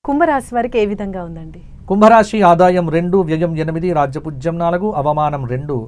కుంభరాశి వారికి ఏ విధంగా ఉందండి? కుంభరాశి ఆదాయం 2, వ్యయం 8, రాజ్యపూజ్యం 4, అవమానం 2.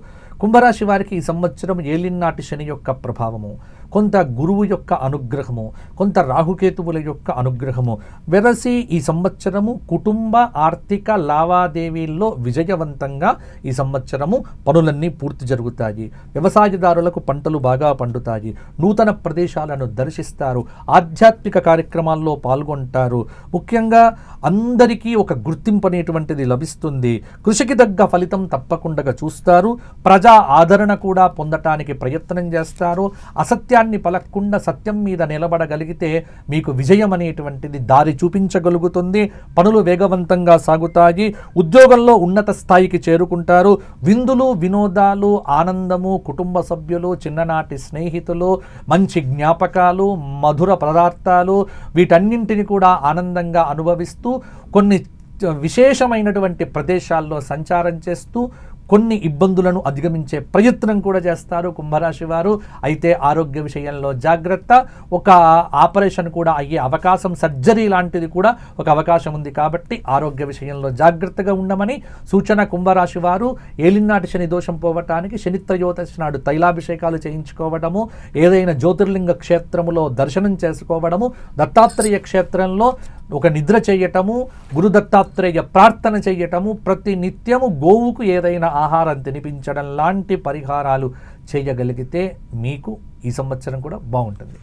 కుంభరాశి వారికి ఈ సంవత్సరం ఏలినాటి శని యొక్క ప్రభావము, కొంత గురువు యొక్క అనుగ్రహము, కొంత రాహుకేతువుల యొక్క అనుగ్రహము వెరసి ఈ సంవత్సరము కుటుంబ ఆర్థిక లావాదేవీల్లో విజయవంతంగా ఈ సంవత్సరము పనులన్నీ పూర్తి జరుగుతాయి. వ్యవసాయదారులకు పంటలు బాగా పండుతాయి. నూతన ప్రదేశాలను దర్శిస్తారు. ఆధ్యాత్మిక కార్యక్రమాల్లో పాల్గొంటారు. ముఖ్యంగా అందరికీ ఒక గుర్తింపు అనేటువంటిది లభిస్తుంది. కృషికి తగ్గ ఫలితం తప్పకుండా చూస్తారు. ప్రజా ఆదరణ కూడా పొందటానికి ప్రయత్నం చేస్తారు. అసత్యాన్ని పలక్కుండా సత్యం మీద నిలబడగలిగితే మీకు విజయం అనేటువంటిది దారి చూపించగలుగుతుంది. పనులు వేగవంతంగా సాగుతాయి. ఉద్యోగంలో ఉన్నత స్థాయికి చేరుకుంటారు. విందులు, వినోదాలు, ఆనందము, కుటుంబ సభ్యులు, చిన్ననాటి స్నేహితులు, మంచి జ్ఞాపకాలు, మధుర పదార్థాలు వీటన్నింటిని కూడా ఆనందంగా అనుభవిస్తూ కొన్ని విశేషమైనటువంటి ప్రదేశాల్లో సంచారం చేస్తూ కొన్ని ఇబ్బందులను అధిగమించే ప్రయత్నం కూడా చేస్తారు కుంభరాశి వారు. అయితే ఆరోగ్య విషయంలో జాగ్రత్త. ఒక ఆపరేషన్ కూడా అయ్యే అవకాశం, సర్జరీ లాంటిది కూడా ఒక అవకాశం ఉంది కాబట్టి ఆరోగ్య విషయంలో జాగ్రత్తగా ఉండమని సూచన. కుంభరాశి వారు ఏలినాటి శని దోషం పోవటానికి శని త్రయోదశి నాడు తైలాభిషేకాలు చేయించుకోవడము, ఏదైనా జ్యోతిర్లింగ క్షేత్రములో దర్శనం చేసుకోవడము, దత్తాత్రేయ క్షేత్రంలో ఒక నిద్ర చేయటము, గురు దత్తాత్రేయ ప్రార్థన చేయటము, ప్రతి నిత్యము గోవుకు ఏదైనా ఆహారం తినిపించడం లాంటి పరిహారాలు చేయగలిగితే మీకు ఈ సంవత్సరం కూడా బాగుంటుంది.